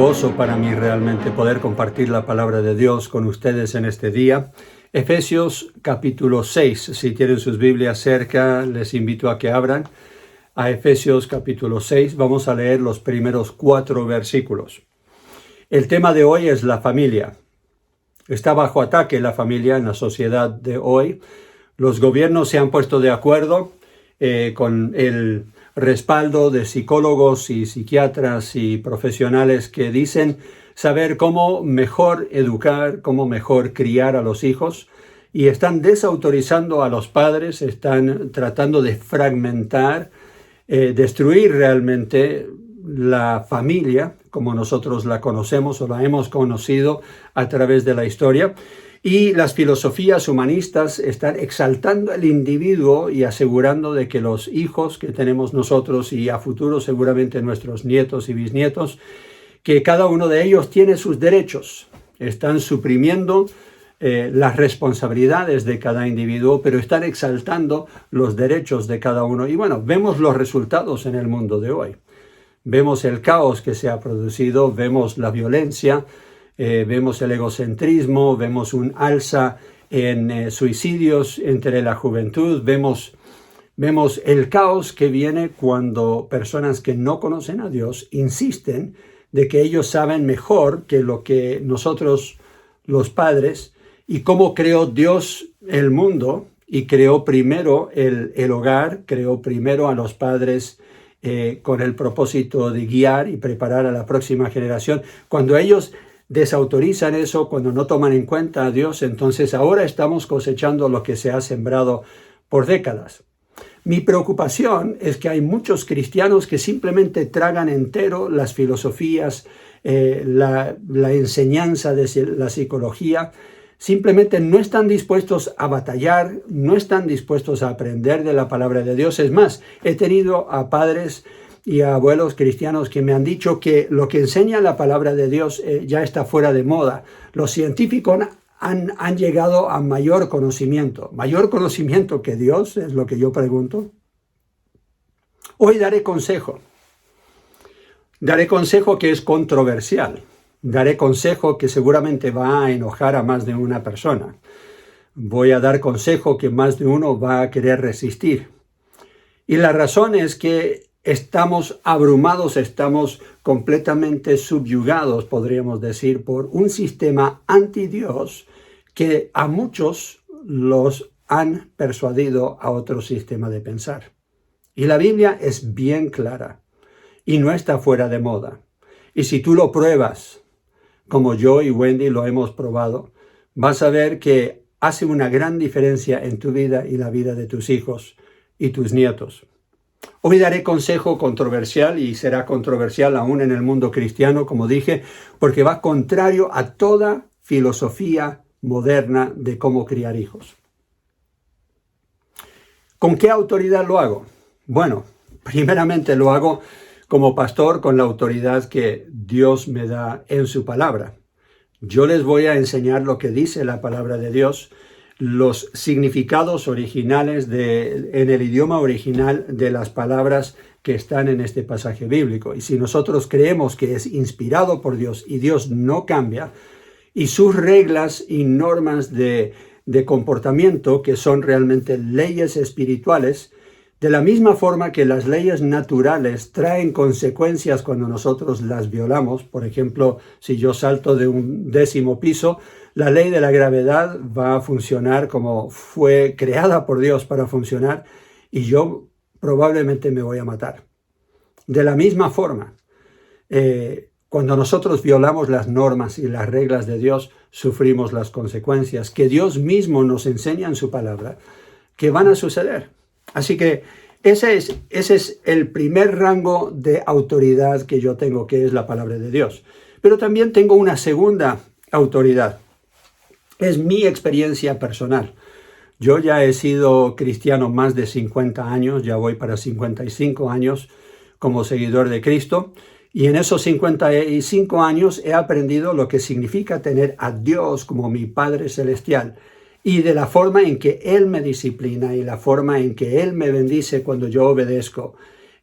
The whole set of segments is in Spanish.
gozo para mí realmente poder compartir la palabra de Dios con ustedes en este día. Efesios capítulo 6, si tienen sus Biblias cerca, les invito a que abran a Efesios capítulo 6. Vamos a leer los primeros 4 versículos. El tema de hoy es la familia. Está bajo ataque la familia en la sociedad de hoy. Los gobiernos se han puesto de acuerdo con el respaldo de psicólogos y psiquiatras y profesionales que dicen saber cómo mejor educar, cómo mejor criar a los hijos, y están desautorizando a los padres, están tratando de fragmentar, destruir realmente la familia como nosotros la conocemos o la hemos conocido a través de la historia. Y las filosofías humanistas están exaltando al individuo y asegurando de que los hijos que tenemos nosotros y a futuro seguramente nuestros nietos y bisnietos, que cada uno de ellos tiene sus derechos. Están suprimiendo las responsabilidades de cada individuo, pero están exaltando los derechos de cada uno. Y bueno, vemos los resultados en el mundo de hoy. Vemos el caos que se ha producido, vemos la violencia, vemos el egocentrismo, vemos un alza en suicidios entre la juventud, vemos el caos que viene cuando personas que no conocen a Dios insisten de que ellos saben mejor que lo que nosotros, los padres, y cómo creó Dios el mundo, y creó primero el hogar, creó primero a los padres con el propósito de guiar y preparar a la próxima generación. Cuando ellos desautorizan eso, cuando no toman en cuenta a Dios, entonces ahora estamos cosechando lo que se ha sembrado por décadas. Mi preocupación es que hay muchos cristianos que simplemente tragan entero las filosofías, la enseñanza de la psicología, simplemente no están dispuestos a batallar, no están dispuestos a aprender de la palabra de Dios. Es más, he tenido a padres y a abuelos cristianos que me han dicho que lo que enseña la palabra de Dios ya está fuera de moda. Los científicos han llegado a mayor conocimiento que Dios, es lo que yo pregunto. Hoy daré consejo que es controversial, daré consejo que seguramente va a enojar a más de una persona. Voy a dar consejo que más de uno va a querer resistir. Y la razón es que estamos abrumados, estamos completamente subyugados, podríamos decir, por un sistema anti-Dios que a muchos los han persuadido a otro sistema de pensar. Y la Biblia es bien clara y no está fuera de moda. Y si tú lo pruebas, como yo y Wendy lo hemos probado, vas a ver que hace una gran diferencia en tu vida y la vida de tus hijos y tus nietos. Hoy daré consejo controversial, y será controversial aún en el mundo cristiano, como dije, porque va contrario a toda filosofía moderna de cómo criar hijos. ¿Con qué autoridad lo hago? Bueno, primeramente lo hago como pastor con la autoridad que Dios me da en su palabra. Yo les voy a enseñar lo que dice la palabra de Dios, los significados originales en el idioma original de las palabras que están en este pasaje bíblico. Y si nosotros creemos que es inspirado por Dios y Dios no cambia, y sus reglas y normas de comportamiento, que son realmente leyes espirituales, de la misma forma que las leyes naturales traen consecuencias cuando nosotros las violamos. Por ejemplo, si yo salto de un 10º piso, la ley de la gravedad va a funcionar como fue creada por Dios para funcionar, y yo probablemente me voy a matar. De la misma forma, cuando nosotros violamos las normas y las reglas de Dios, sufrimos las consecuencias que Dios mismo nos enseña en su palabra, que van a suceder. Así que ese es el primer rango de autoridad que yo tengo, que es la palabra de Dios. Pero también tengo una segunda autoridad. Es mi experiencia personal. Yo ya he sido cristiano más de 50 años, ya voy para 55 años como seguidor de Cristo. Y en esos 55 años he aprendido lo que significa tener a Dios como mi Padre Celestial, y de la forma en que Él me disciplina y la forma en que Él me bendice cuando yo obedezco.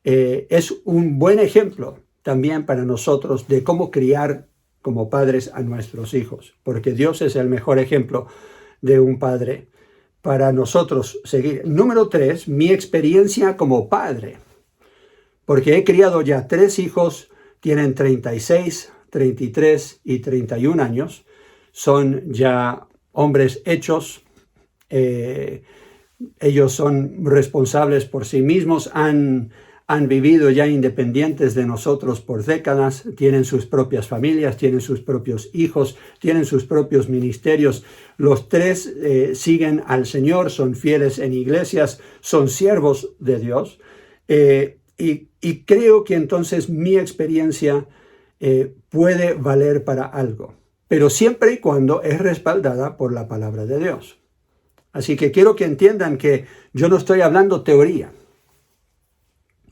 Es un buen ejemplo también para nosotros de cómo criar como padres a nuestros hijos, porque Dios es el mejor ejemplo de un padre para nosotros seguir. Número 3, mi experiencia como padre, porque he criado ya 3 hijos, tienen 36, 33 y 31 años, son ya hombres hechos, ellos son responsables por sí mismos, han vivido ya independientes de nosotros por décadas, tienen sus propias familias, tienen sus propios hijos, tienen sus propios ministerios. Los 3 siguen al Señor, son fieles en iglesias, son siervos de Dios. Y creo que entonces mi experiencia puede valer para algo, pero siempre y cuando es respaldada por la palabra de Dios. Así que quiero que entiendan que yo no estoy hablando teoría.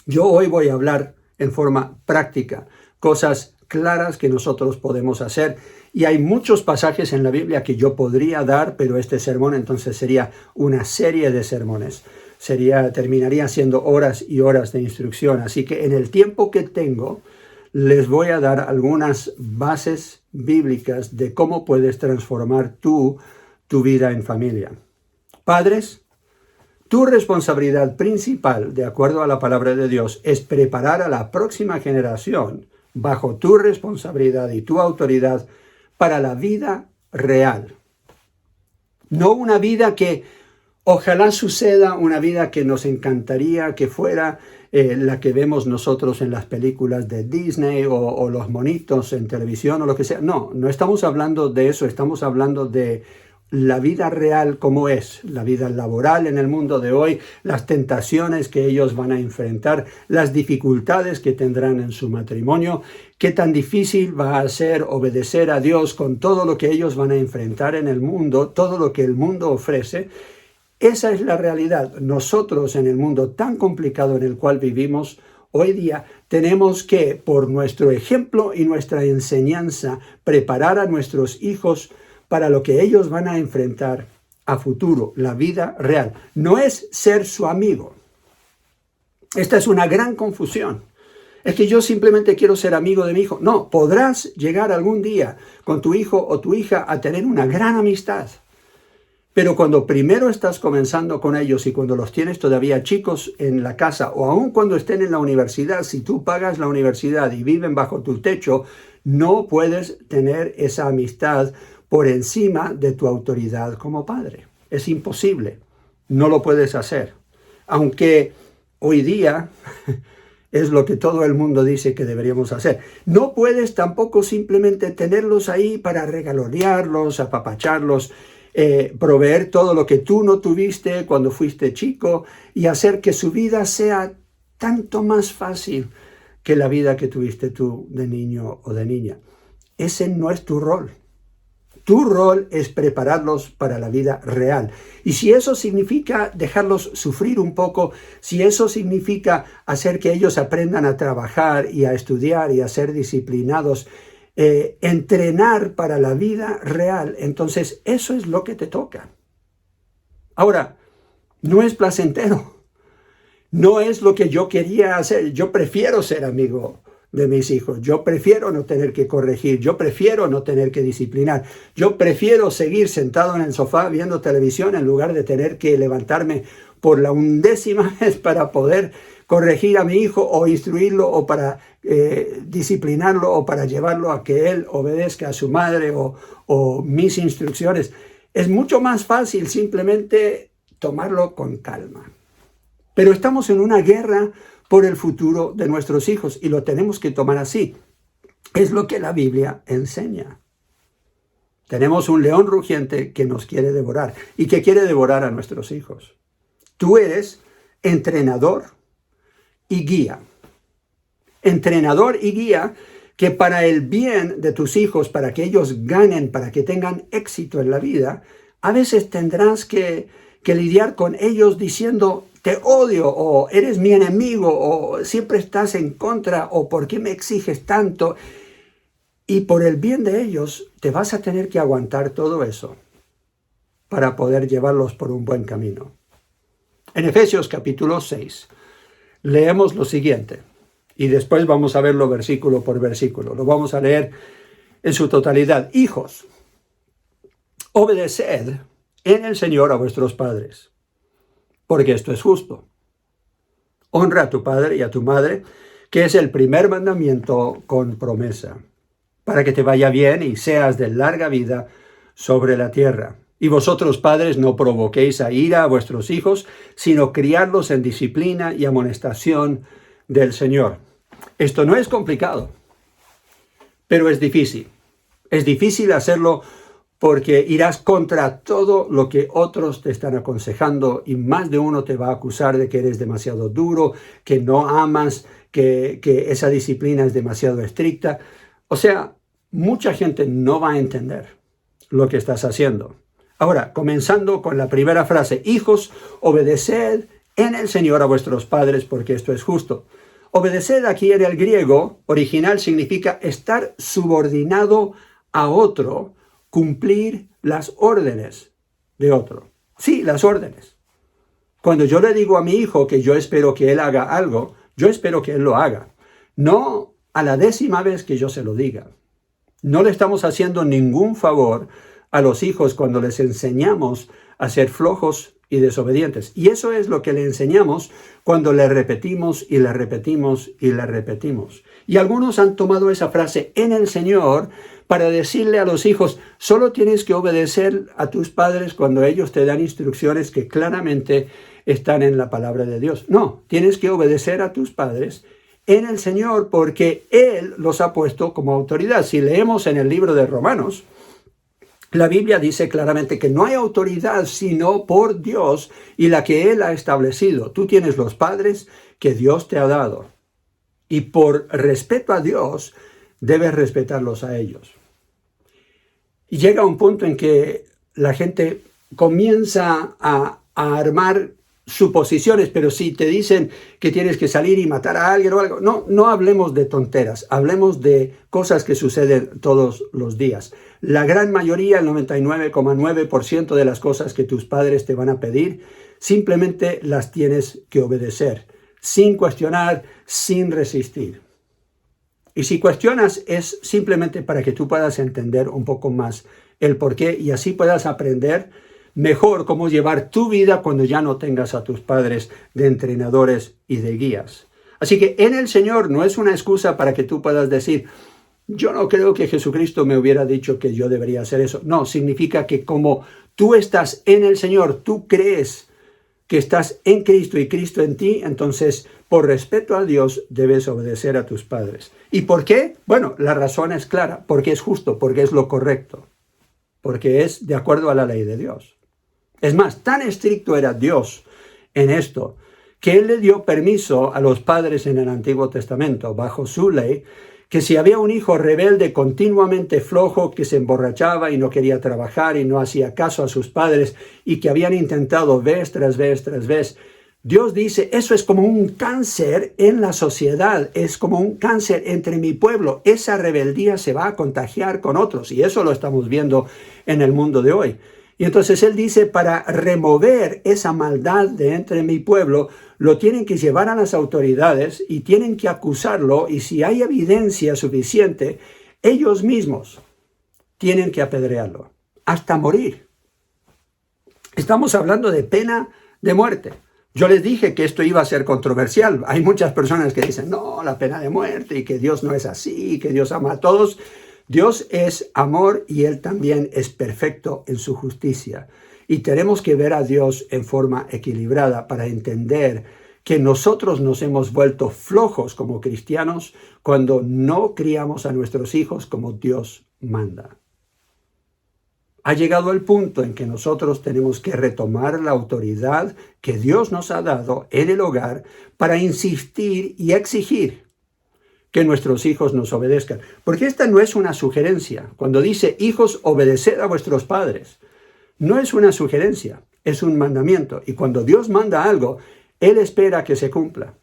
Yo hoy voy a hablar en forma práctica, cosas claras que nosotros podemos hacer. Y hay muchos pasajes en la Biblia que yo podría dar, pero este sermón entonces sería una serie de sermones. Terminaría siendo horas y horas de instrucción. Así que en el tiempo que tengo, les voy a dar algunas bases bíblicas de cómo puedes transformar tu vida en familia. Padres, tu responsabilidad principal, de acuerdo a la palabra de Dios, es preparar a la próxima generación bajo tu responsabilidad y tu autoridad para la vida real. No una vida que ojalá suceda, una vida que nos encantaría que fuera la que vemos nosotros en las películas de Disney o los monitos en televisión o lo que sea. No estamos hablando de eso, estamos hablando de la vida real como es, la vida laboral en el mundo de hoy, las tentaciones que ellos van a enfrentar, las dificultades que tendrán en su matrimonio, qué tan difícil va a ser obedecer a Dios con todo lo que ellos van a enfrentar en el mundo, todo lo que el mundo ofrece. Esa es la realidad. Nosotros en el mundo tan complicado en el cual vivimos hoy día tenemos que, por nuestro ejemplo y nuestra enseñanza, preparar a nuestros hijos para lo que ellos van a enfrentar a futuro, la vida real. No es ser su amigo. Esta es una gran confusión. Es que yo simplemente quiero ser amigo de mi hijo. No, podrás llegar algún día con tu hijo o tu hija a tener una gran amistad. Pero cuando primero estás comenzando con ellos y cuando los tienes todavía chicos en la casa o aun cuando estén en la universidad, si tú pagas la universidad y viven bajo tu techo, no puedes tener esa amistad por encima de tu autoridad como padre. Es imposible. No lo puedes hacer. Aunque hoy día es lo que todo el mundo dice que deberíamos hacer. No puedes tampoco simplemente tenerlos ahí para regalonearlos, apapacharlos, proveer todo lo que tú no tuviste cuando fuiste chico y hacer que su vida sea tanto más fácil que la vida que tuviste tú de niño o de niña. Ese no es tu rol. Tu rol es prepararlos para la vida real. Y si eso significa dejarlos sufrir un poco, si eso significa hacer que ellos aprendan a trabajar y a estudiar y a ser disciplinados, entrenar para la vida real, entonces eso es lo que te toca. Ahora, no es placentero. No es lo que yo quería hacer. Yo prefiero ser amigo de mis hijos. Yo prefiero no tener que corregir. Yo prefiero no tener que disciplinar. Yo prefiero seguir sentado en el sofá viendo televisión en lugar de tener que levantarme por la 1ª vez para poder corregir a mi hijo o instruirlo o para disciplinarlo o para llevarlo a que él obedezca a su madre o mis instrucciones. Es mucho más fácil simplemente tomarlo con calma. Pero estamos en una guerra por el futuro de nuestros hijos y lo tenemos que tomar así. Es lo que la Biblia enseña. Tenemos un león rugiente que nos quiere devorar y que quiere devorar a nuestros hijos. Tú eres entrenador y guía. Entrenador y guía que para el bien de tus hijos, para que ellos ganen, para que tengan éxito en la vida, a veces tendrás que lidiar con ellos diciendo: te odio, o eres mi enemigo, o siempre estás en contra, o ¿por qué me exiges tanto? Y por el bien de ellos, te vas a tener que aguantar todo eso para poder llevarlos por un buen camino. En Efesios capítulo 6, leemos lo siguiente. Y después vamos a verlo versículo por versículo. Lo vamos a leer en su totalidad. Hijos, obedeced en el Señor a vuestros padres, porque esto es justo. Honra a tu padre y a tu madre, que es el primer mandamiento con promesa, para que te vaya bien y seas de larga vida sobre la tierra. Y vosotros, padres, no provoquéis a ira a vuestros hijos, sino criadlos en disciplina y amonestación del Señor. Esto no es complicado, pero es difícil. Es difícil hacerlo porque irás contra todo lo que otros te están aconsejando y más de uno te va a acusar de que eres demasiado duro, que no amas, que esa disciplina es demasiado estricta. O sea, mucha gente no va a entender lo que estás haciendo. Ahora, comenzando con la primera frase, hijos, obedeced en el Señor a vuestros padres, porque esto es justo. Obedecer aquí en el griego original significa estar subordinado a otro, cumplir las órdenes de otro. Sí, las órdenes. Cuando yo le digo a mi hijo que yo espero que él haga algo, yo espero que él lo haga. No a la 10ª vez que yo se lo diga. No le estamos haciendo ningún favor a los hijos cuando les enseñamos a ser flojos y desobedientes. Y eso es lo que le enseñamos cuando le repetimos y le repetimos y le repetimos. Y algunos han tomado esa frase en el Señor para decirle a los hijos, solo tienes que obedecer a tus padres cuando ellos te dan instrucciones que claramente están en la palabra de Dios. No, tienes que obedecer a tus padres en el Señor porque Él los ha puesto como autoridad. Si leemos en el libro de Romanos, la Biblia dice claramente que no hay autoridad sino por Dios y la que Él ha establecido. Tú tienes los padres que Dios te ha dado. Y por respeto a Dios, debes respetarlos a ellos. Y llega un punto en que la gente comienza a armar suposiciones, pero si te dicen que tienes que salir y matar a alguien o algo, no hablemos de tonteras, hablemos de cosas que suceden todos los días. La gran mayoría, el 99,9% de las cosas que tus padres te van a pedir, simplemente las tienes que obedecer, sin cuestionar, sin resistir. Y si cuestionas es simplemente para que tú puedas entender un poco más el porqué y así puedas aprender mejor cómo llevar tu vida cuando ya no tengas a tus padres de entrenadores y de guías. Así que en el Señor no es una excusa para que tú puedas decir, yo no creo que Jesucristo me hubiera dicho que yo debería hacer eso. No, significa que como tú estás en el Señor, tú crees que estás en Cristo y Cristo en ti, entonces por respeto a Dios debes obedecer a tus padres. ¿Y por qué? Bueno, la razón es clara, porque es justo, porque es lo correcto, porque es de acuerdo a la ley de Dios. Es más, tan estricto era Dios en esto, que Él le dio permiso a los padres en el Antiguo Testamento, bajo su ley, que si había un hijo rebelde, continuamente flojo, que se emborrachaba y no quería trabajar y no hacía caso a sus padres y que habían intentado vez tras vez tras vez, Dios dice, eso es como un cáncer en la sociedad, es como un cáncer entre mi pueblo. Esa rebeldía se va a contagiar con otros y eso lo estamos viendo en el mundo de hoy. Y entonces Él dice, para remover esa maldad de entre mi pueblo, lo tienen que llevar a las autoridades y tienen que acusarlo y si hay evidencia suficiente, ellos mismos tienen que apedrearlo hasta morir. Estamos hablando de pena de muerte. Yo les dije que esto iba a ser controversial. Hay muchas personas que dicen, no, la pena de muerte y que Dios no es así, que Dios ama a todos. Dios es amor y Él también es perfecto en su justicia. Y tenemos que ver a Dios en forma equilibrada para entender que nosotros nos hemos vuelto flojos como cristianos cuando no criamos a nuestros hijos como Dios manda. Ha llegado el punto en que nosotros tenemos que retomar la autoridad que Dios nos ha dado en el hogar para insistir y exigir que nuestros hijos nos obedezcan. Porque esta no es una sugerencia. Cuando dice, hijos, obedeced a vuestros padres, no es una sugerencia, es un mandamiento. Y cuando Dios manda algo, Él espera que se cumpla.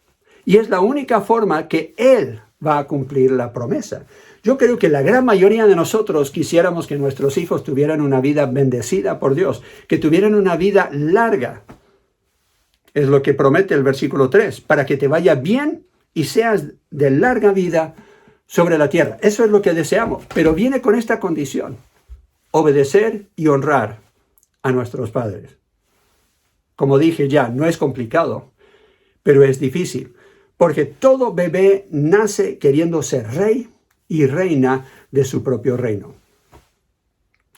Y es la única forma que Él va a cumplir la promesa. Yo creo que la gran mayoría de nosotros quisiéramos que nuestros hijos tuvieran una vida bendecida por Dios, que tuvieran una vida larga. Es lo que promete el versículo 3, para que te vaya bien y seas de larga vida sobre la tierra. Eso es lo que deseamos, pero viene con esta condición: obedecer y honrar a nuestros padres. Como dije ya, no es complicado, pero es difícil, porque todo bebé nace queriendo ser rey y reina de su propio reino.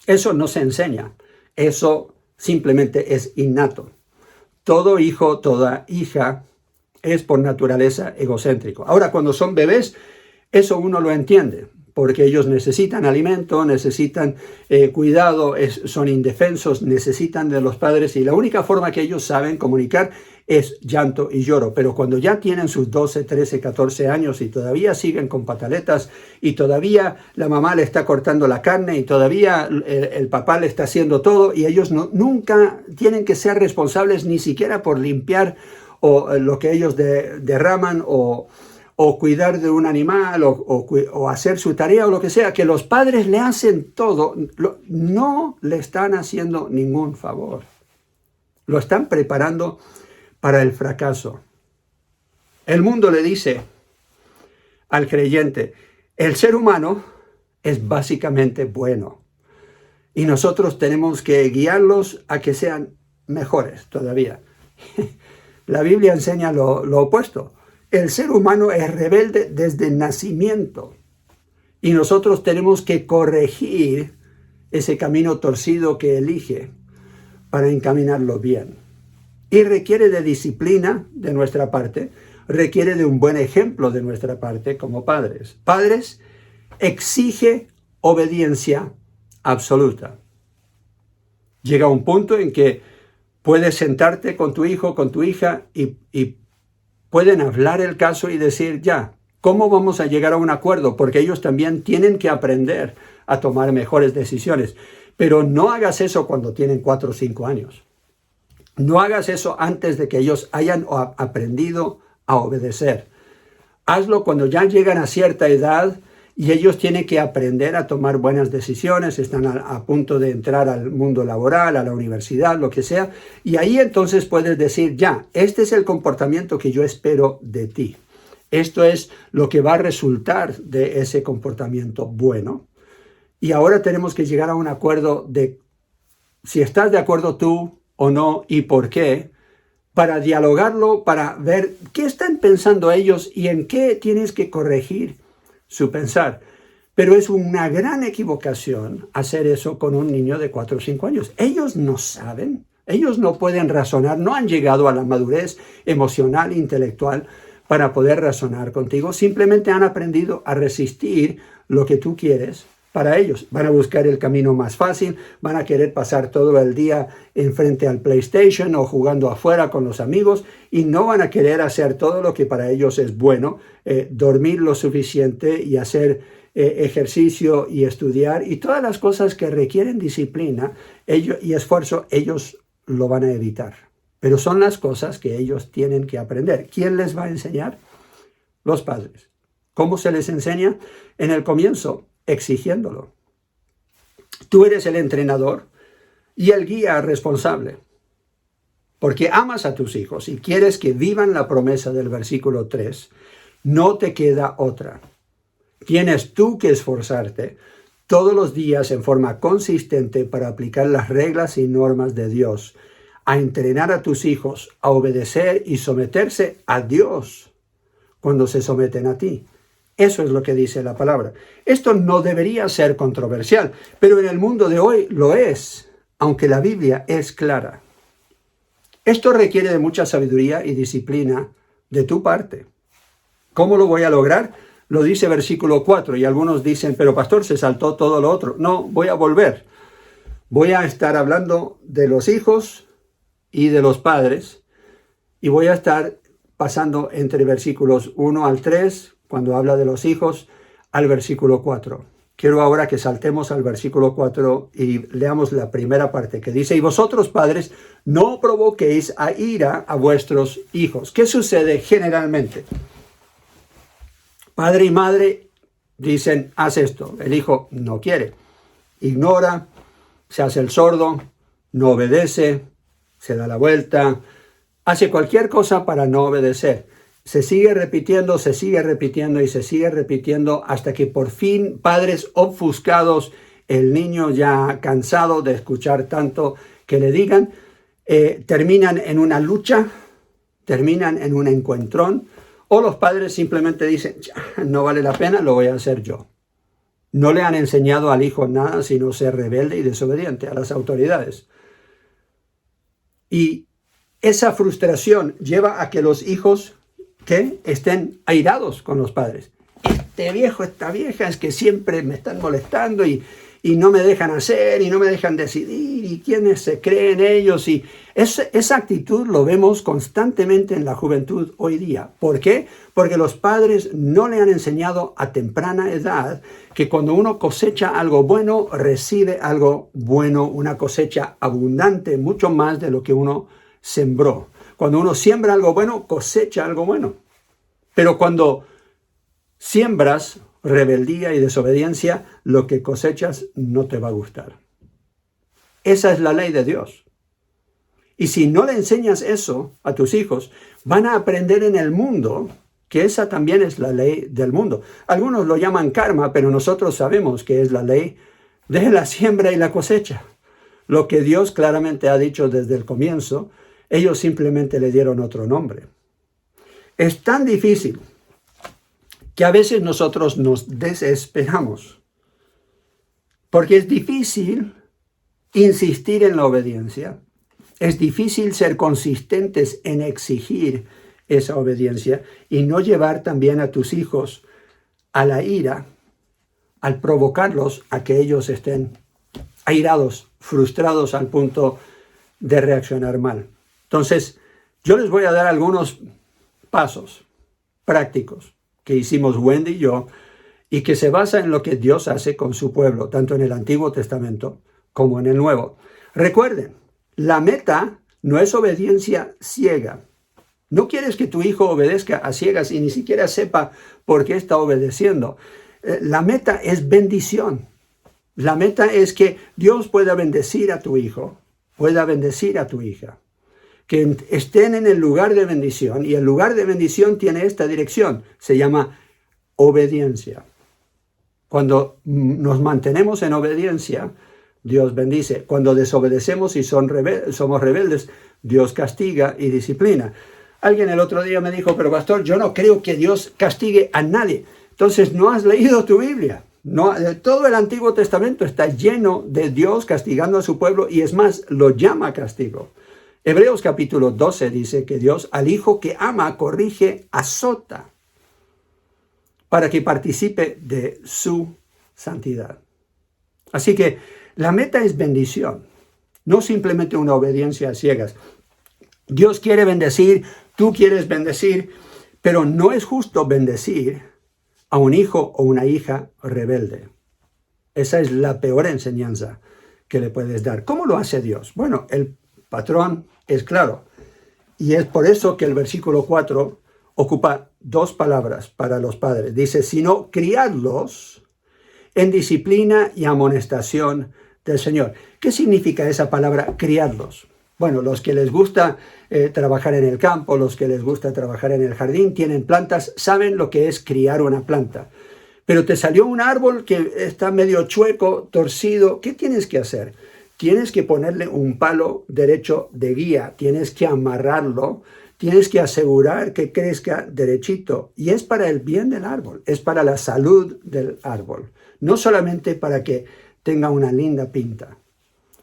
Eso no se enseña, eso simplemente es innato. Todo hijo, toda hija es por naturaleza egocéntrico. Ahora, cuando son bebés, eso uno lo entiende, porque ellos necesitan alimento, necesitan cuidado, son indefensos, necesitan de los padres, y la única forma que ellos saben comunicar es llanto y lloro. Pero cuando ya tienen sus 12, 13, 14 años y todavía siguen con pataletas, y todavía la mamá le está cortando la carne, y todavía el papá le está haciendo todo, y ellos nunca tienen que ser responsables ni siquiera por limpiar o lo que ellos derraman, o cuidar de un animal, o hacer su tarea, o lo que sea, que los padres le hacen todo, no le están haciendo ningún favor. Lo están preparando para el fracaso. El mundo le dice al creyente: el ser humano es básicamente bueno, y nosotros tenemos que guiarlos a que sean mejores todavía. La Biblia enseña lo opuesto. El ser humano es rebelde desde el nacimiento, y nosotros tenemos que corregir ese camino torcido que elige para encaminarlo bien. Y requiere de disciplina de nuestra parte, requiere de un buen ejemplo de nuestra parte como padres. Padres, exige obediencia absoluta. Llega un punto en que puedes sentarte con tu hijo, con tu hija, y pueden hablar el caso y decir: ya, ¿cómo vamos a llegar a un acuerdo? Porque ellos también tienen que aprender a tomar mejores decisiones. Pero no hagas eso cuando tienen 4 o 5 años. No hagas eso antes de que ellos hayan aprendido a obedecer. Hazlo cuando ya llegan a cierta edad y ellos tienen que aprender a tomar buenas decisiones, están a punto de entrar al mundo laboral, a la universidad, lo que sea, y ahí entonces puedes decir: ya, este es el comportamiento que yo espero de ti. Esto es lo que va a resultar de ese comportamiento bueno. Y ahora tenemos que llegar a un acuerdo de si estás de acuerdo tú o no, y por qué, para dialogarlo, para ver qué están pensando ellos y en qué tienes que corregir su pensar. Pero es una gran equivocación hacer eso con un niño de 4 o 5 años. Ellos no saben, ellos no pueden razonar, no han llegado a la madurez emocional e intelectual para poder razonar contigo. Simplemente han aprendido a resistir lo que tú quieres para ellos. Van a buscar el camino más fácil, van a querer pasar todo el día enfrente al PlayStation o jugando afuera con los amigos, y no van a querer hacer todo lo que para ellos es bueno, dormir lo suficiente y hacer ejercicio y estudiar, y todas las cosas que requieren disciplina y esfuerzo, ellos lo van a evitar. Pero son las cosas que ellos tienen que aprender. ¿Quién les va a enseñar? Los padres. ¿Cómo se les enseña? En el comienzo, exigiéndolo. Tú eres el entrenador y el guía responsable, porque amas a tus hijos y quieres que vivan la promesa del versículo 3. No te queda otra. Tienes tú que esforzarte todos los días en forma consistente para aplicar las reglas y normas de Dios, a entrenar a tus hijos a obedecer y someterse a Dios cuando se someten a ti. Eso es lo que dice la palabra. Esto no debería ser controversial, pero en el mundo de hoy lo es, aunque la Biblia es clara. Esto requiere de mucha sabiduría y disciplina de tu parte. ¿Cómo lo voy a lograr? Lo dice versículo 4, y algunos dicen: pero pastor, se saltó todo lo otro. No, voy a volver. Voy a estar hablando de los hijos y de los padres, y voy a estar pasando entre versículos 1 al 3, cuando habla de los hijos, al versículo 4. Quiero ahora que saltemos al versículo 4 y leamos la primera parte, que dice: y vosotros, padres, no provoquéis a ira a vuestros hijos. ¿Qué sucede generalmente? Padre y madre dicen: haz esto. El hijo no quiere, ignora, se hace el sordo, no obedece, se da la vuelta, hace cualquier cosa para no obedecer. se sigue repitiendo y se sigue repitiendo hasta que por fin, padres ofuscados, el niño ya cansado de escuchar tanto que le digan, terminan en una lucha, terminan en un encuentrón, o los padres simplemente dicen, no vale la pena, lo voy a hacer yo. No le han enseñado al hijo nada sino ser rebelde y desobediente a las autoridades. Y esa frustración lleva a que los hijos que estén airados con los padres. Este viejo, esta vieja es que siempre me están molestando y no me dejan hacer y no me dejan decidir y quiénes se creen ellos. Y esa actitud lo vemos constantemente en la juventud hoy día. ¿Por qué? Porque los padres no le han enseñado a temprana edad que cuando uno cosecha algo bueno, recibe algo bueno, una cosecha abundante, mucho más de lo que uno sembró. Cuando uno siembra algo bueno, cosecha algo bueno. Pero cuando siembras rebeldía y desobediencia, lo que cosechas no te va a gustar. Esa es la ley de Dios. Y si no le enseñas eso a tus hijos, van a aprender en el mundo que esa también es la ley del mundo. Algunos lo llaman karma, pero nosotros sabemos que es la ley de la siembra y la cosecha. Lo que Dios claramente ha dicho desde el comienzo, ellos simplemente le dieron otro nombre. Es tan difícil que a veces nosotros nos desesperamos, porque es difícil insistir en la obediencia, es difícil ser consistentes en exigir esa obediencia y no llevar también a tus hijos a la ira, al provocarlos a que ellos estén airados, frustrados al punto de reaccionar mal. Entonces, yo les voy a dar algunos pasos prácticos que hicimos Wendy y yo, y que se basa en lo que Dios hace con su pueblo, tanto en el Antiguo Testamento como en el Nuevo. Recuerden, la meta no es obediencia ciega. No quieres que tu hijo obedezca a ciegas y ni siquiera sepa por qué está obedeciendo. La meta es bendición. La meta es que Dios pueda bendecir a tu hijo, pueda bendecir a tu hija. Que estén en el lugar de bendición, y el lugar de bendición tiene esta dirección, se llama obediencia. Cuando nos mantenemos en obediencia, Dios bendice. Cuando desobedecemos y somos rebeldes, Dios castiga y disciplina. Alguien el otro día me dijo, pero pastor, yo no creo que Dios castigue a nadie. Entonces no has leído tu Biblia. No, todo el Antiguo Testamento está lleno de Dios castigando a su pueblo, y es más, lo llama castigo. Hebreos capítulo 12 dice que Dios al hijo que ama corrige, azota, para que participe de su santidad. Así que la meta es bendición, no simplemente una obediencia a ciegas. Dios quiere bendecir, tú quieres bendecir, pero no es justo bendecir a un hijo o una hija rebelde. Esa es la peor enseñanza que le puedes dar. ¿Cómo lo hace Dios? Bueno, el patrón es claro, y es por eso que el versículo 4 ocupa dos palabras para los padres. Dice, sino criadlos en disciplina y amonestación del Señor. ¿Qué significa esa palabra criadlos? Bueno, los que les gusta trabajar en el campo, los que les gusta trabajar en el jardín, tienen plantas, saben lo que es criar una planta. Pero te salió un árbol que está medio chueco, torcido, ¿qué tienes que hacer? Tienes que ponerle un palo derecho de guía, tienes que amarrarlo, tienes que asegurar que crezca derechito. Y es para el bien del árbol, es para la salud del árbol, no solamente para que tenga una linda pinta.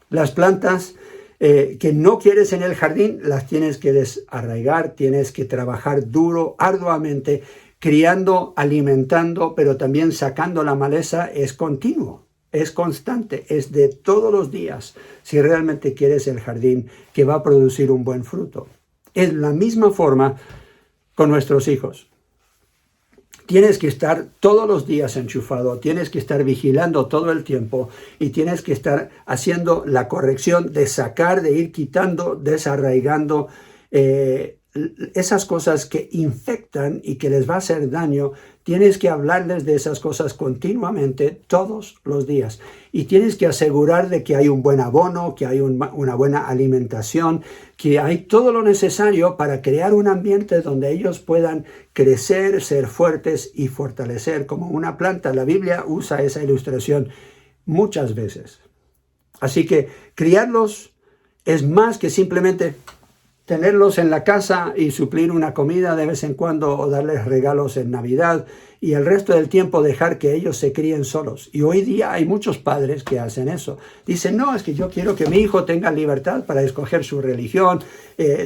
Las plantas que no quieres en el jardín, las tienes que desarraigar, tienes que trabajar duro, arduamente, criando, alimentando, pero también sacando la maleza. Es continuo. Es constante, es de todos los días, si realmente quieres el jardín que va a producir un buen fruto. Es la misma forma con nuestros hijos. Tienes que estar todos los días enchufado, tienes que estar vigilando todo el tiempo y tienes que estar haciendo la corrección de sacar, de ir quitando, desarraigando, esas cosas que infectan y que les va a hacer daño, tienes que hablarles de esas cosas continuamente, todos los días. Y tienes que asegurar de que hay un buen abono, que hay una buena alimentación, que hay todo lo necesario para crear un ambiente donde ellos puedan crecer, ser fuertes y fortalecer como una planta. La Biblia usa esa ilustración muchas veces. Así que criarlos es más que simplemente tenerlos en la casa y suplir una comida de vez en cuando o darles regalos en Navidad y el resto del tiempo dejar que ellos se críen solos. Y hoy día hay muchos padres que hacen eso. Dicen, no, es que yo quiero que mi hijo tenga libertad para escoger su religión,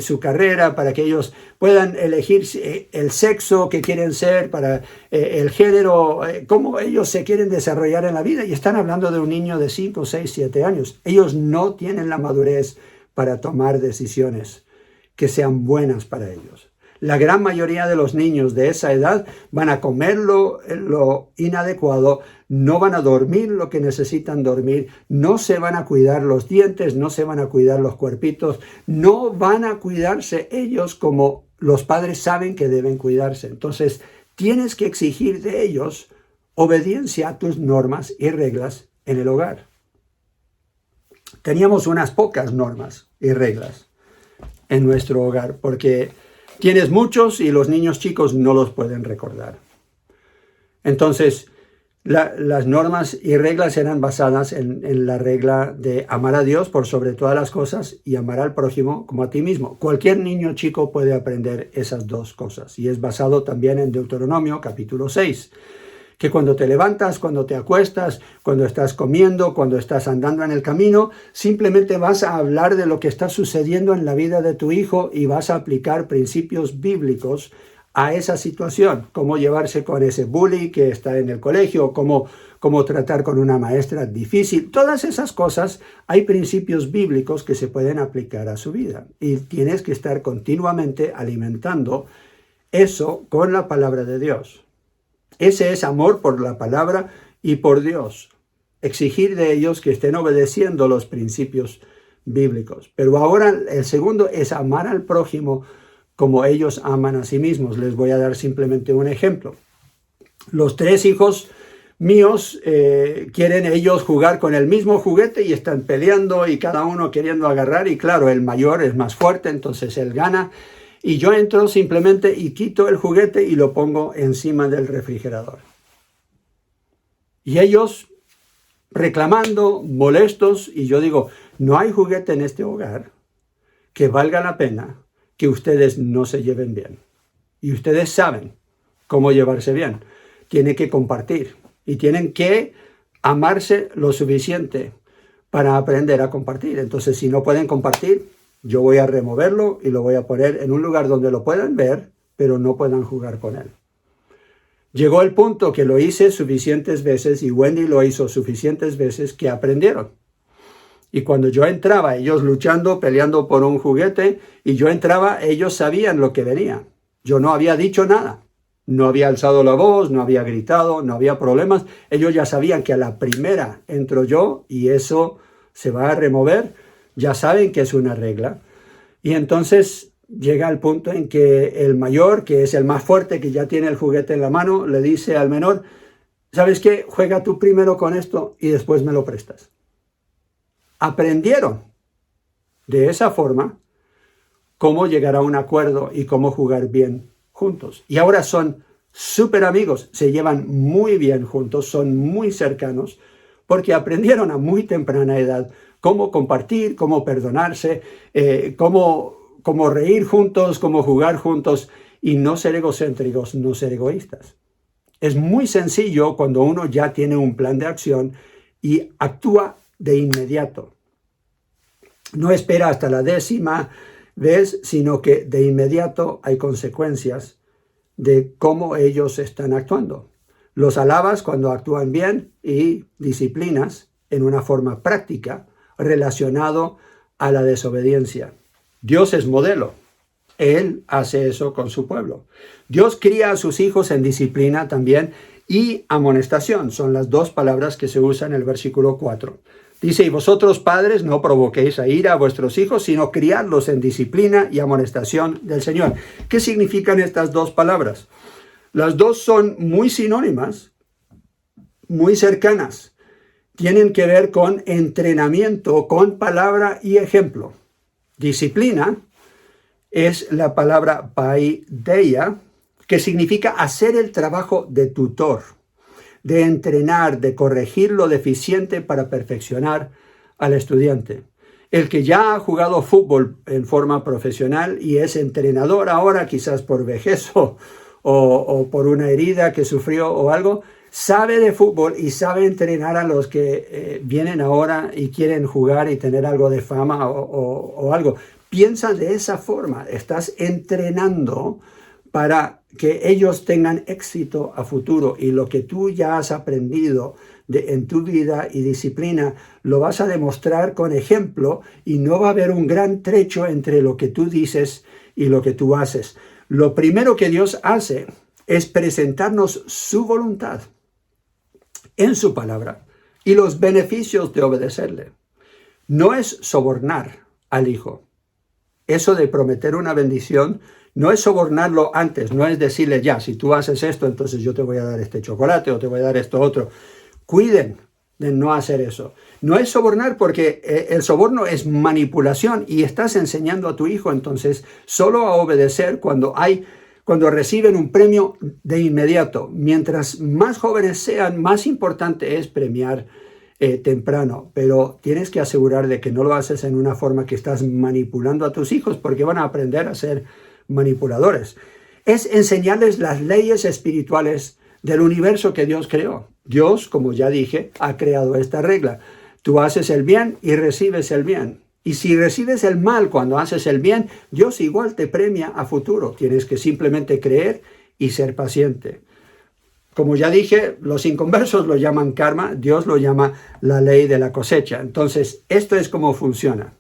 su carrera, para que ellos puedan elegir el sexo que quieren ser, para el género, cómo ellos se quieren desarrollar en la vida. Y están hablando de un niño de 5, 6, 7 años. Ellos no tienen la madurez para tomar decisiones que sean buenas para ellos. La gran mayoría de los niños de esa edad van a comer lo inadecuado, no van a dormir lo que necesitan dormir, no se van a cuidar los dientes, no se van a cuidar los cuerpitos, no van a cuidarse ellos como los padres saben que deben cuidarse. Entonces, tienes que exigir de ellos obediencia a tus normas y reglas en el hogar. Teníamos unas pocas normas y reglas en nuestro hogar, porque tienes muchos y los niños chicos no los pueden recordar. Entonces, las normas y reglas eran basadas en la regla de amar a Dios por sobre todas las cosas y amar al prójimo como a ti mismo. Cualquier niño chico puede aprender esas dos cosas y es basado también en Deuteronomio capítulo 6. Que cuando te levantas, cuando te acuestas, cuando estás comiendo, cuando estás andando en el camino, simplemente vas a hablar de lo que está sucediendo en la vida de tu hijo y vas a aplicar principios bíblicos a esa situación. Cómo llevarse con ese bully que está en el colegio, cómo tratar con una maestra difícil. Todas esas cosas, hay principios bíblicos que se pueden aplicar a su vida. Y tienes que estar continuamente alimentando eso con la palabra de Dios. Ese es amor por la palabra y por Dios. Exigir de ellos que estén obedeciendo los principios bíblicos. Pero ahora el segundo es amar al prójimo como ellos aman a sí mismos. Les voy a dar simplemente un ejemplo. Los 3 hijos míos quieren ellos jugar con el mismo juguete y están peleando y cada uno queriendo agarrar. Y claro, el mayor es más fuerte, entonces él gana. Y yo entro simplemente y quito el juguete y lo pongo encima del refrigerador. Y ellos reclamando, molestos, y yo digo, no hay juguete en este hogar que valga la pena que ustedes no se lleven bien. Y ustedes saben cómo llevarse bien. Tienen que compartir y tienen que amarse lo suficiente para aprender a compartir. Entonces, si no pueden compartir, yo voy a removerlo y lo voy a poner en un lugar donde lo puedan ver, pero no puedan jugar con él. Llegó el punto que lo hice suficientes veces y Wendy lo hizo suficientes veces que aprendieron. Y cuando yo entraba, ellos luchando, peleando por un juguete, y yo entraba, ellos sabían lo que venía. Yo no había dicho nada. No había alzado la voz, no había gritado, no había problemas. Ellos ya sabían que a la primera entro yo y eso se va a remover. Ya saben que es una regla. Y entonces llega el punto en que el mayor, que es el más fuerte, que ya tiene el juguete en la mano, le dice al menor, ¿sabes qué? Juega tú primero con esto y después me lo prestas. Aprendieron de esa forma cómo llegar a un acuerdo y cómo jugar bien juntos. Y ahora son súper amigos, se llevan muy bien juntos, son muy cercanos, porque aprendieron a muy temprana edad cómo compartir, cómo perdonarse, cómo reír juntos, cómo jugar juntos y no ser egocéntricos, no ser egoístas. Es muy sencillo cuando uno ya tiene un plan de acción y actúa de inmediato. No espera hasta la 10ª vez, sino que de inmediato hay consecuencias de cómo ellos están actuando. Los alabas cuando actúan bien y disciplinas en una forma práctica relacionado a la desobediencia. Dios es modelo. Él hace eso con su pueblo. Dios cría a sus hijos en disciplina también y amonestación. Son las 2 palabras que se usan en el versículo 4. Dice, y vosotros padres no provoquéis a ira a vuestros hijos, sino criadlos en disciplina y amonestación del Señor. ¿Qué significan estas dos palabras? Las dos son muy sinónimas, muy cercanas. Tienen que ver con entrenamiento, con palabra y ejemplo. Disciplina es la palabra paideia, que significa hacer el trabajo de tutor, de entrenar, de corregir lo deficiente para perfeccionar al estudiante. El que ya ha jugado fútbol en forma profesional y es entrenador ahora, quizás por vejez o por una herida que sufrió o algo, sabe de fútbol y sabe entrenar a los que vienen ahora y quieren jugar y tener algo de fama o algo. Piensa de esa forma, estás entrenando para que ellos tengan éxito a futuro, y lo que tú ya has aprendido en tu vida y disciplina lo vas a demostrar con ejemplo, y no va a haber un gran trecho entre lo que tú dices y lo que tú haces. Lo primero que Dios hace es presentarnos su voluntad en su palabra y los beneficios de obedecerle. No es sobornar al hijo. Eso de prometer una bendición no es sobornarlo antes, no es decirle ya, si tú haces esto, entonces yo te voy a dar este chocolate o te voy a dar esto otro. Cuiden de no hacer eso. No es sobornar, porque el soborno es manipulación y estás enseñando a tu hijo entonces solo a obedecer cuando reciben un premio de inmediato. Mientras más jóvenes sean, más importante es premiar temprano, pero tienes que asegurar de que no lo haces en una forma que estás manipulando a tus hijos, porque van a aprender a ser manipuladores. Es enseñarles las leyes espirituales del universo que Dios creó. Dios, como ya dije, ha creado esta regla. Tú haces el bien y recibes el bien. Y si recibes el mal cuando haces el bien, Dios igual te premia a futuro. Tienes que simplemente creer y ser paciente. Como ya dije, los inconversos lo llaman karma, Dios lo llama la ley de la cosecha. Entonces, esto es cómo funciona.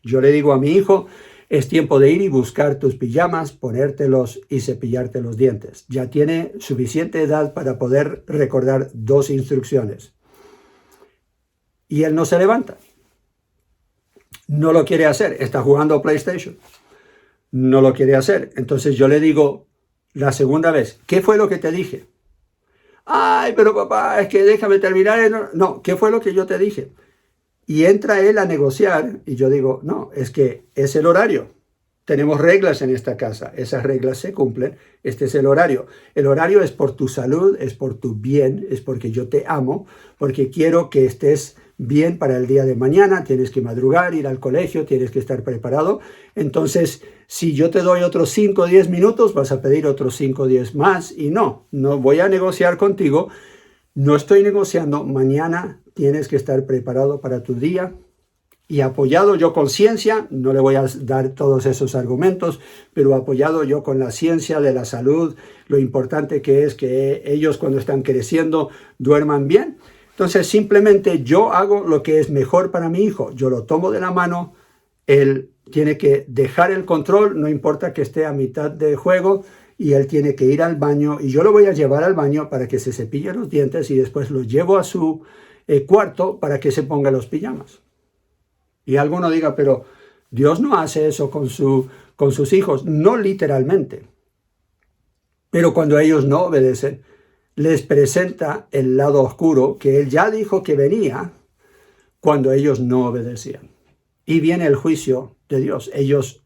Yo le digo a mi hijo, es tiempo de ir y buscar tus pijamas, ponértelos y cepillarte los dientes. Ya tiene suficiente edad para poder recordar 2 instrucciones. Y él no se levanta. No lo quiere hacer. Está jugando PlayStation. No lo quiere hacer. Entonces yo le digo la segunda vez, ¿qué fue lo que te dije? Ay, pero papá, es que déjame terminar. No, ¿qué fue lo que yo te dije? Y entra él a negociar y yo digo, no, es que es el horario. Tenemos reglas en esta casa, esas reglas se cumplen, este es el horario. El horario es por tu salud, es por tu bien, es porque yo te amo, porque quiero que estés bien para el día de mañana, tienes que madrugar, ir al colegio, tienes que estar preparado. Entonces, si yo te doy otros 5 o 10 minutos, vas a pedir otros 5 o 10 más, y no voy a negociar contigo, no estoy negociando, mañana tienes que estar preparado para tu día. Y apoyado yo con ciencia, no le voy a dar todos esos argumentos, pero apoyado yo con la ciencia de la salud, lo importante que es que ellos cuando están creciendo duerman bien. Entonces simplemente yo hago lo que es mejor para mi hijo, yo lo tomo de la mano, él tiene que dejar el control, no importa que esté a mitad de juego, y él tiene que ir al baño, y yo lo voy a llevar al baño para que se cepille los dientes, y después lo llevo a su cuarto para que se ponga los pijamas. Y alguno diga, pero Dios no hace eso con sus hijos, no literalmente. Pero cuando ellos no obedecen, les presenta el lado oscuro que Él ya dijo que venía cuando ellos no obedecían. Y viene el juicio de Dios. Ellos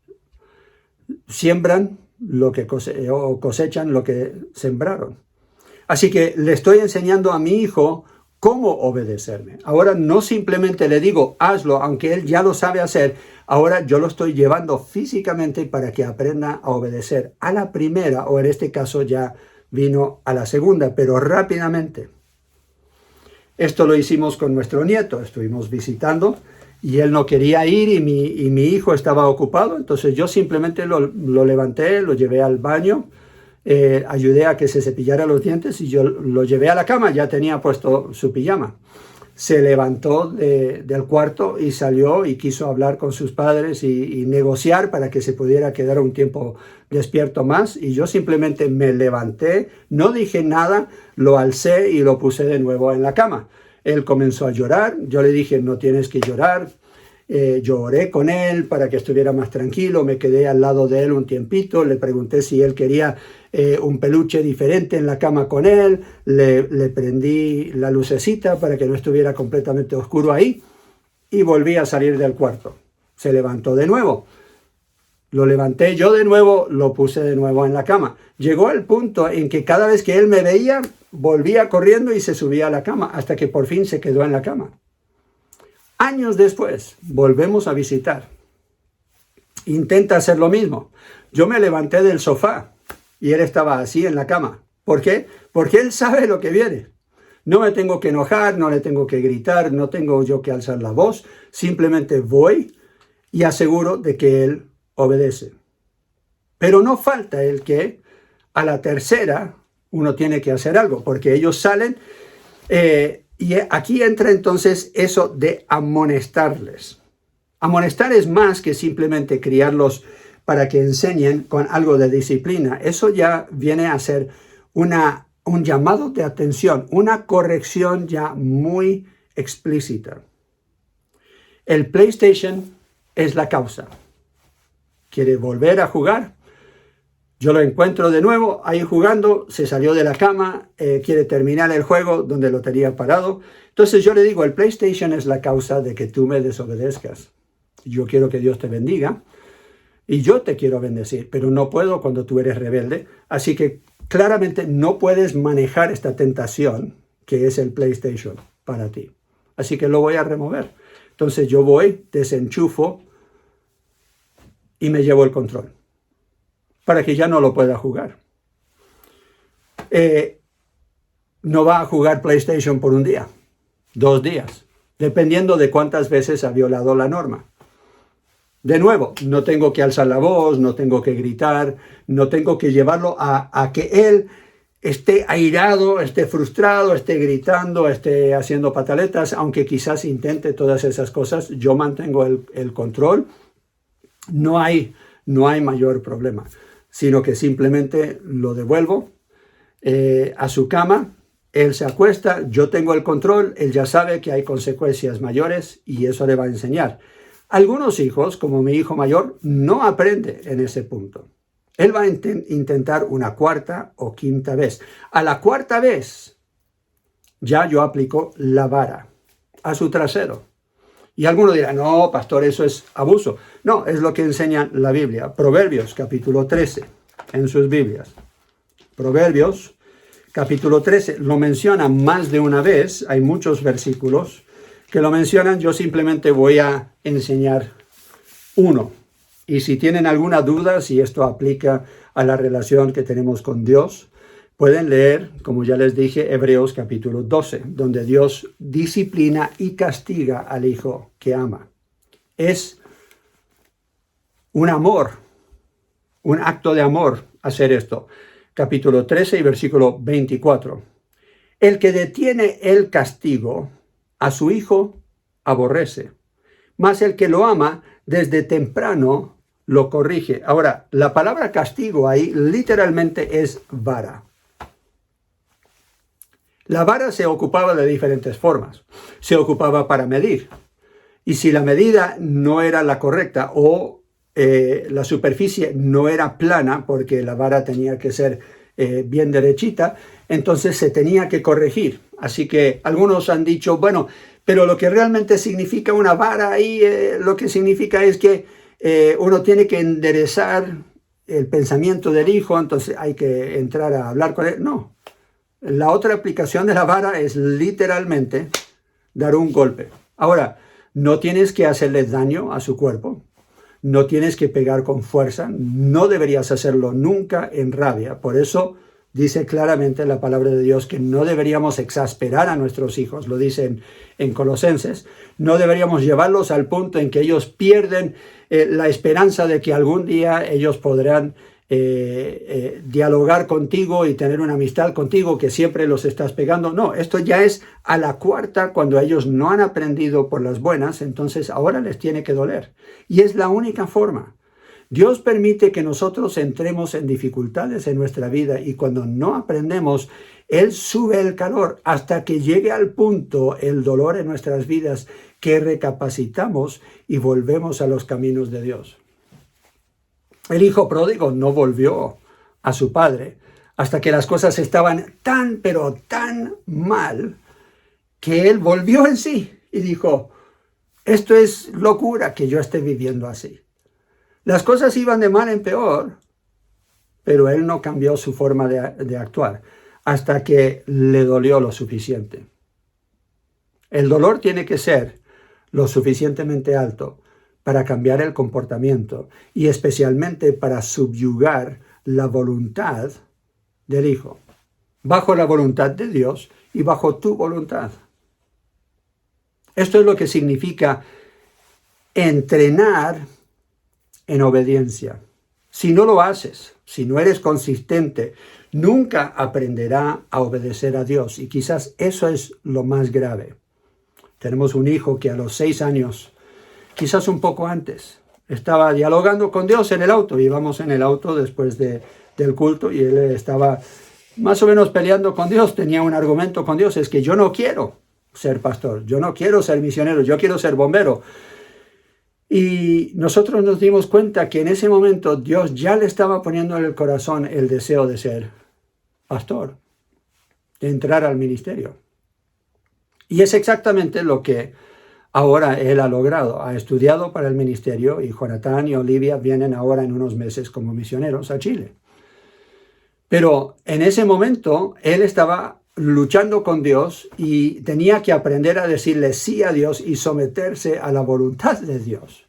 siembran lo que cosechan lo que sembraron. Así que le estoy enseñando a mi hijo cómo obedecerme. Ahora no simplemente le digo, hazlo, aunque él ya lo sabe hacer. Ahora yo lo estoy llevando físicamente para que aprenda a obedecer a la primera, o en este caso ya vino a la segunda, pero rápidamente. Esto lo hicimos con nuestro nieto. Estuvimos visitando y él no quería ir y mi hijo estaba ocupado. Entonces yo simplemente lo levanté, lo llevé al baño. Ayudé a que se cepillara los dientes y yo lo llevé a la cama, ya tenía puesto su pijama. Se levantó del cuarto y salió y quiso hablar con sus padres y negociar para que se pudiera quedar un tiempo despierto más, y yo simplemente me levanté, no dije nada, lo alcé y lo puse de nuevo en la cama. Él comenzó a llorar. Yo le dije, no tienes que llorar. Yo oré con él para que estuviera más tranquilo. Me quedé al lado de él un tiempito. Le pregunté si él quería un peluche diferente en la cama con él. Le prendí la lucecita para que no estuviera completamente oscuro ahí. Y volví a salir del cuarto. Se levantó de nuevo. Lo levanté yo de nuevo, lo puse de nuevo en la cama. Llegó el punto en que cada vez que él me veía, volvía corriendo y se subía a la cama, hasta que por fin se quedó en la cama. Años después, volvemos a visitar. Intenta hacer lo mismo. Yo me levanté del sofá y él estaba así en la cama. ¿Por qué? Porque él sabe lo que viene. No me tengo que enojar, no le tengo que gritar, no tengo yo que alzar la voz. Simplemente voy y aseguro de que él obedece. Pero no falta el que a la tercera uno tiene que hacer algo, porque ellos salen y aquí entra entonces eso de amonestarles. Amonestar es más que simplemente criarlos para que enseñen con algo de disciplina. Eso ya viene a ser un llamado de atención, una corrección ya muy explícita. El PlayStation es la causa. ¿Quiere volver a jugar? Yo lo encuentro de nuevo ahí jugando, se salió de la cama, quiere terminar el juego donde lo tenía parado. Entonces yo le digo, el PlayStation es la causa de que tú me desobedezcas. Yo quiero que Dios te bendiga y yo te quiero bendecir, pero no puedo cuando tú eres rebelde. Así que claramente no puedes manejar esta tentación que es el PlayStation para ti. Así que lo voy a remover. Entonces yo voy, desenchufo y me llevo el control para que ya no lo pueda jugar. No va a jugar PlayStation por un día, 2 días, dependiendo de cuántas veces ha violado la norma. De nuevo, no tengo que alzar la voz, no tengo que gritar, no tengo que llevarlo a que él esté airado, esté frustrado, esté gritando, esté haciendo pataletas, aunque quizás intente todas esas cosas. Yo mantengo el control. No hay mayor problema, sino que simplemente lo devuelvo a su cama, él se acuesta, yo tengo el control, él ya sabe que hay consecuencias mayores y eso le va a enseñar. Algunos hijos, como mi hijo mayor, no aprende en ese punto. Él va a intentar una 4ª o 5ª vez. A la 4ª vez ya yo aplico la vara a su trasero. Y alguno dirá, no, pastor, eso es abuso. No, es lo que enseña la Biblia. Proverbios, capítulo 13, en sus Biblias. Proverbios, capítulo 13, lo menciona más de una vez. Hay muchos versículos que lo mencionan. Yo simplemente voy a enseñar uno. Y si tienen alguna duda, si esto aplica a la relación que tenemos con Dios, pueden leer, como ya les dije, Hebreos capítulo 12, donde Dios disciplina y castiga al hijo que ama. Es un amor, un acto de amor hacer esto. Capítulo 13 y versículo 24. El que detiene el castigo a su hijo aborrece, mas el que lo ama desde temprano lo corrige. Ahora, la palabra castigo ahí literalmente es vara. La vara se ocupaba de diferentes formas. Se ocupaba para medir. Y si la medida no era la correcta o la superficie no era plana, porque la vara tenía que ser bien derechita, entonces se tenía que corregir. Así que algunos han dicho, bueno, pero lo que realmente significa una vara ahí, lo que significa es que uno tiene que enderezar el pensamiento del hijo, entonces hay que entrar a hablar con él. No. La otra aplicación de la vara es literalmente dar un golpe. Ahora, no tienes que hacerle daño a su cuerpo, no tienes que pegar con fuerza, no deberías hacerlo nunca en rabia. Por eso dice claramente la palabra de Dios que no deberíamos exasperar a nuestros hijos, lo dicen en Colosenses. No deberíamos llevarlos al punto en que ellos pierden la esperanza de que algún día ellos podrán dialogar contigo y tener una amistad contigo, que siempre los estás pegando. No, esto ya es a la 4ª, cuando ellos no han aprendido por las buenas, entonces ahora les tiene que doler. Y es la única forma. Dios permite que nosotros entremos en dificultades en nuestra vida y cuando no aprendemos, Él sube el calor hasta que llegue al punto el dolor en nuestras vidas que recapacitamos y volvemos a los caminos de Dios. El hijo pródigo no volvió a su padre hasta que las cosas estaban tan, pero tan mal que él volvió en sí y dijo, esto es locura que yo esté viviendo así. Las cosas iban de mal en peor, pero él no cambió su forma de actuar hasta que le dolió lo suficiente. El dolor tiene que ser lo suficientemente alto para cambiar el comportamiento y especialmente para subyugar la voluntad del Hijo, bajo la voluntad de Dios y bajo tu voluntad. Esto es lo que significa entrenar en obediencia. Si no lo haces, si no eres consistente, nunca aprenderá a obedecer a Dios y quizás eso es lo más grave. Tenemos un hijo que a los 6 años, quizás un poco antes, estaba dialogando con Dios en el auto. Íbamos en el auto después del culto y él estaba más o menos peleando con Dios. Tenía un argumento con Dios, es que yo no quiero ser pastor, yo no quiero ser misionero, yo quiero ser bombero. Y nosotros nos dimos cuenta que en ese momento Dios ya le estaba poniendo en el corazón el deseo de ser pastor, de entrar al ministerio. Y es exactamente lo que ahora él ha logrado. Ha estudiado para el ministerio y Jonathan y Olivia vienen ahora en unos meses como misioneros a Chile. Pero en ese momento él estaba luchando con Dios y tenía que aprender a decirle sí a Dios y someterse a la voluntad de Dios.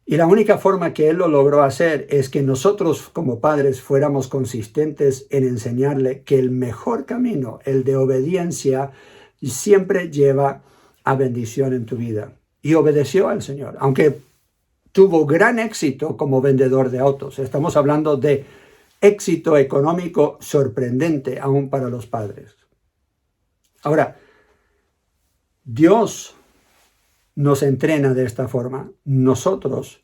Y la única forma que él lo logró hacer es que nosotros como padres fuéramos consistentes en enseñarle que el mejor camino, el de obediencia, siempre lleva a bendición en tu vida. Y obedeció al Señor, aunque tuvo gran éxito como vendedor de autos. Estamos hablando de éxito económico sorprendente aún para los padres. Ahora, Dios nos entrena de esta forma. Nosotros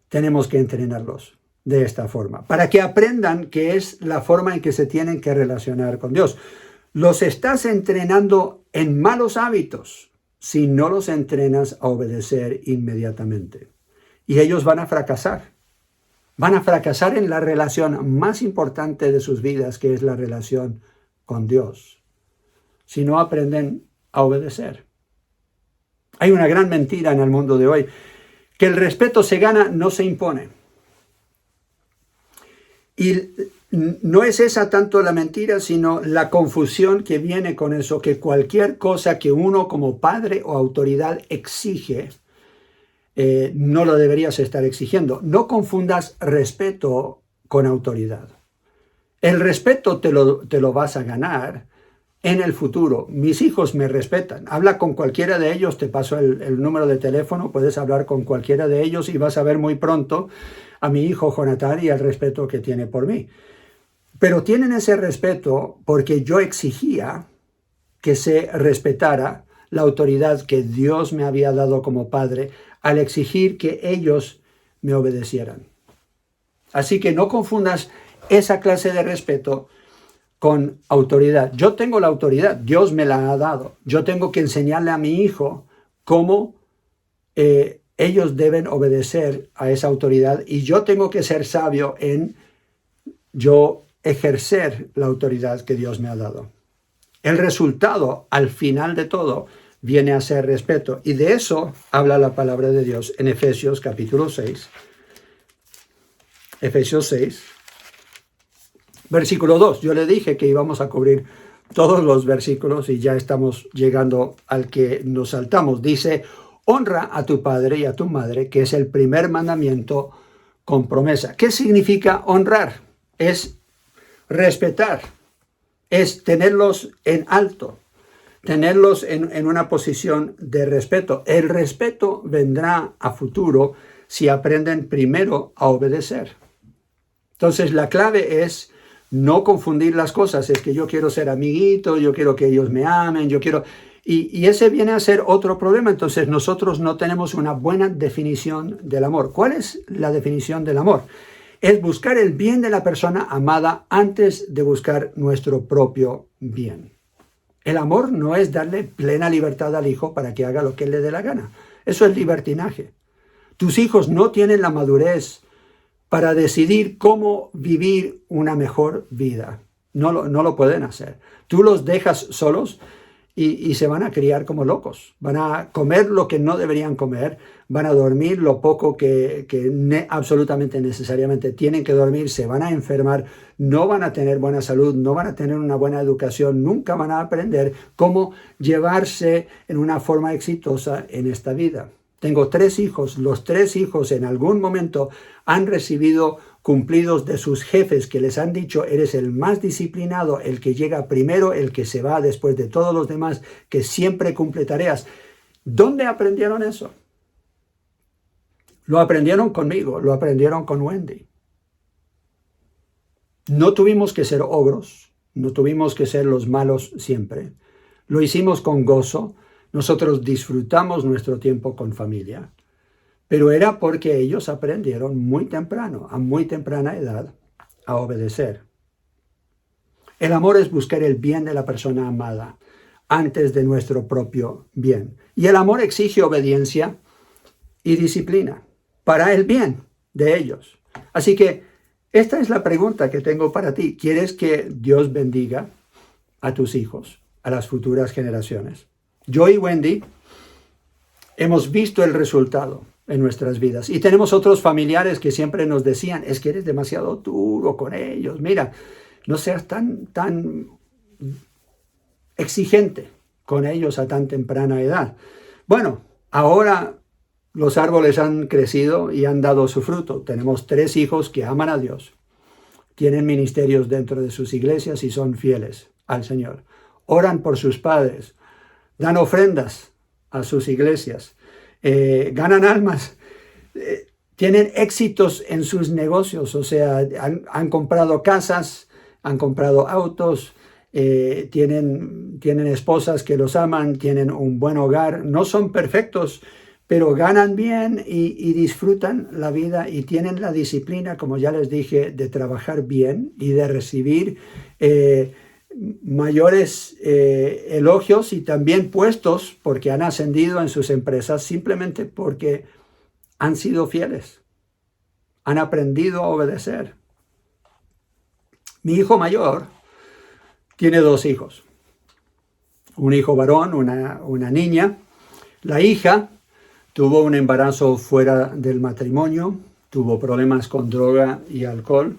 tenemos que entrenarlos de esta forma, para que aprendan que es la forma en que se tienen que relacionar con Dios. Los estás entrenando en malos hábitos si no los entrenas a obedecer inmediatamente. Y ellos van a fracasar. Van a fracasar en la relación más importante de sus vidas, que es la relación con Dios, si no aprenden a obedecer. Hay una gran mentira en el mundo de hoy, que el respeto se gana, no se impone. Y no es esa tanto la mentira, sino la confusión que viene con eso, que cualquier cosa que uno como padre o autoridad exige, no lo deberías estar exigiendo. No confundas respeto con autoridad. El respeto te lo vas a ganar en el futuro. Mis hijos me respetan. Habla con cualquiera de ellos, te paso el número de teléfono, puedes hablar con cualquiera de ellos y vas a ver muy pronto a mi hijo Jonathan y el respeto que tiene por mí. Pero tienen ese respeto porque yo exigía que se respetara la autoridad que Dios me había dado como padre al exigir que ellos me obedecieran. Así que no confundas esa clase de respeto con autoridad. Yo tengo la autoridad, Dios me la ha dado. Yo tengo que enseñarle a mi hijo cómo ellos deben obedecer a esa autoridad y yo tengo que ser sabio en yo ejercer la autoridad que Dios me ha dado. El resultado, al final de todo, viene a ser respeto. Y de eso habla la palabra de Dios en Efesios capítulo 6. Efesios 6, versículo 2. Yo le dije que íbamos a cubrir todos los versículos y ya estamos llegando al que nos saltamos. Dice, honra a tu padre y a tu madre, que es el primer mandamiento con promesa. ¿Qué significa honrar? Es respetar, es tenerlos en alto, tenerlos en una posición de respeto. El respeto vendrá a futuro si aprenden primero a obedecer. Entonces la clave es no confundir las cosas. Es que yo quiero ser amiguito, yo quiero que ellos me amen, yo quiero... Y ese viene a ser otro problema. Entonces nosotros no tenemos una buena definición del amor. ¿Cuál es la definición del amor? Es buscar el bien de la persona amada antes de buscar nuestro propio bien. El amor no es darle plena libertad al hijo para que haga lo que él le dé la gana. Eso es libertinaje. Tus hijos no tienen la madurez para decidir cómo vivir una mejor vida. No lo pueden hacer. Tú los dejas solos y se van a criar como locos. Van a comer lo que no deberían comer, van a dormir lo poco que absolutamente necesariamente tienen que dormir, se van a enfermar, no van a tener buena salud, no van a tener una buena educación, nunca van a aprender cómo llevarse en una forma exitosa en esta vida. Tengo 3 hijos, los 3 hijos en algún momento han recibido cumplidos de sus jefes que les han dicho: eres el más disciplinado, el que llega primero, el que se va después de todos los demás, que siempre cumple tareas. ¿Dónde aprendieron eso? Lo aprendieron conmigo, lo aprendieron con Wendy. No tuvimos que ser ogros, no tuvimos que ser los malos siempre. Lo hicimos con gozo. Nosotros disfrutamos nuestro tiempo con familia, pero era porque ellos aprendieron muy temprano, a muy temprana edad, a obedecer. El amor es buscar el bien de la persona amada antes de nuestro propio bien. Y el amor exige obediencia y disciplina para el bien de ellos. Así que esta es la pregunta que tengo para ti. ¿Quieres que Dios bendiga a tus hijos, a las futuras generaciones? Yo y Wendy hemos visto el resultado en nuestras vidas y tenemos otros familiares que siempre nos decían: es que eres demasiado duro con ellos, mira, no seas tan exigente con ellos a tan temprana edad. Bueno, ahora los árboles han crecido y han dado su fruto. Tenemos 3 hijos que aman a Dios, tienen ministerios dentro de sus iglesias y son fieles al Señor. Oran por sus padres, dan ofrendas a sus iglesias, ganan almas, tienen éxitos en sus negocios, o sea, han comprado casas, han comprado autos, tienen esposas que los aman, tienen un buen hogar. No son perfectos, pero ganan bien y disfrutan la vida y tienen la disciplina, como ya les dije, de trabajar bien y de recibir mayores elogios y también puestos porque han ascendido en sus empresas simplemente porque han sido fieles, han aprendido a obedecer. Mi hijo mayor tiene 2 hijos, un hijo varón, una niña. La hija tuvo un embarazo fuera del matrimonio, tuvo problemas con droga y alcohol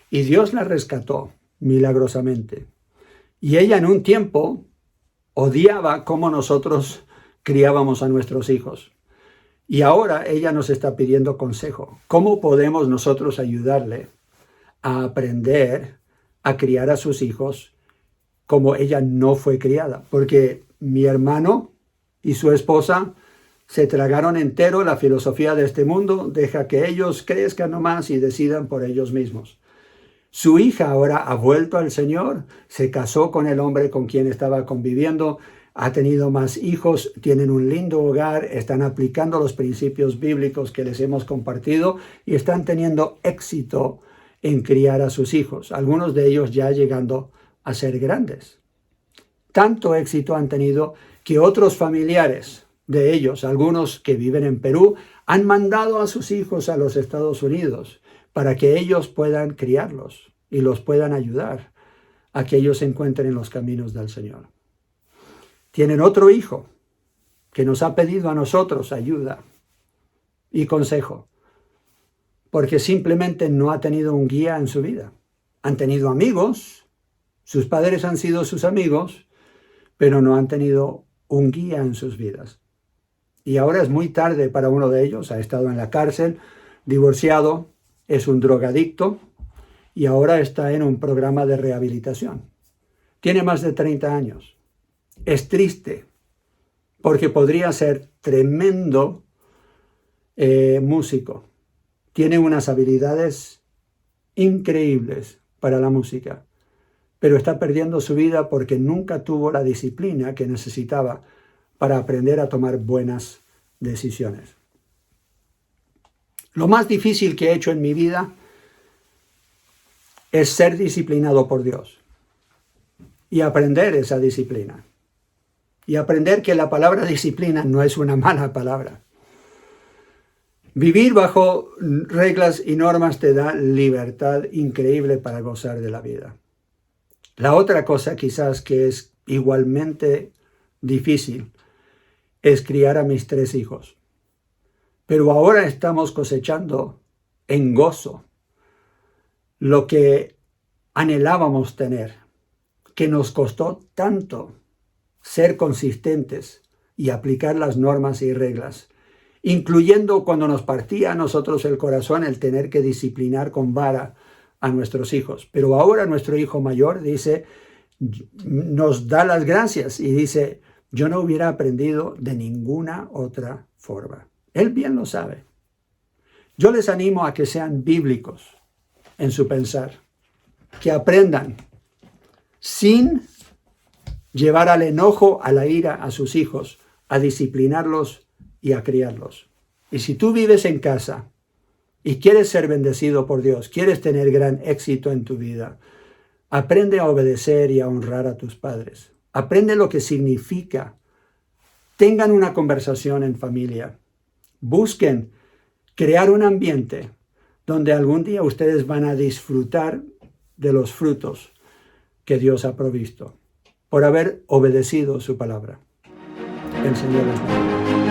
y Dios la rescató milagrosamente. Y ella en un tiempo odiaba cómo nosotros criábamos a nuestros hijos. Y ahora ella nos está pidiendo consejo. ¿Cómo podemos nosotros ayudarle a aprender a criar a sus hijos como ella no fue criada? Porque mi hermano y su esposa se tragaron entero la filosofía de este mundo. Deja que ellos crezcan nomás y decidan por ellos mismos. Su hija ahora ha vuelto al Señor, se casó con el hombre con quien estaba conviviendo, ha tenido más hijos, tienen un lindo hogar, están aplicando los principios bíblicos que les hemos compartido y están teniendo éxito en criar a sus hijos, algunos de ellos ya llegando a ser grandes. Tanto éxito han tenido que otros familiares de ellos, algunos que viven en Perú, han mandado a sus hijos a los Estados Unidos para que ellos puedan criarlos y los puedan ayudar a que ellos se encuentren en los caminos del Señor. Tienen otro hijo que nos ha pedido a nosotros ayuda y consejo, porque simplemente no ha tenido un guía en su vida. Han tenido amigos, sus padres han sido sus amigos, pero no han tenido un guía en sus vidas. Y ahora es muy tarde para uno de ellos, ha estado en la cárcel, divorciado, es un drogadicto y ahora está en un programa de rehabilitación. Tiene más de 30 años. Es triste porque podría ser tremendo músico. Tiene unas habilidades increíbles para la música, pero está perdiendo su vida porque nunca tuvo la disciplina que necesitaba para aprender a tomar buenas decisiones. Lo más difícil que he hecho en mi vida es ser disciplinado por Dios y aprender esa disciplina. Y aprender que la palabra disciplina no es una mala palabra. Vivir bajo reglas y normas te da libertad increíble para gozar de la vida. La otra cosa quizás que es igualmente difícil es criar a mis 3 hijos. Pero ahora estamos cosechando en gozo lo que anhelábamos tener, que nos costó tanto ser consistentes y aplicar las normas y reglas, incluyendo cuando nos partía a nosotros el corazón el tener que disciplinar con vara a nuestros hijos. Pero ahora nuestro hijo mayor nos da las gracias y dice, yo no hubiera aprendido de ninguna otra forma. Él bien lo sabe. Yo les animo a que sean bíblicos en su pensar, que aprendan sin llevar al enojo, a la ira a sus hijos, a disciplinarlos y a criarlos. Y si tú vives en casa y quieres ser bendecido por Dios, quieres tener gran éxito en tu vida, aprende a obedecer y a honrar a tus padres. Aprende lo que significa. Tengan una conversación en familia. Busquen crear un ambiente donde algún día ustedes van a disfrutar de los frutos que Dios ha provisto por haber obedecido su palabra. El Señor les bendiga.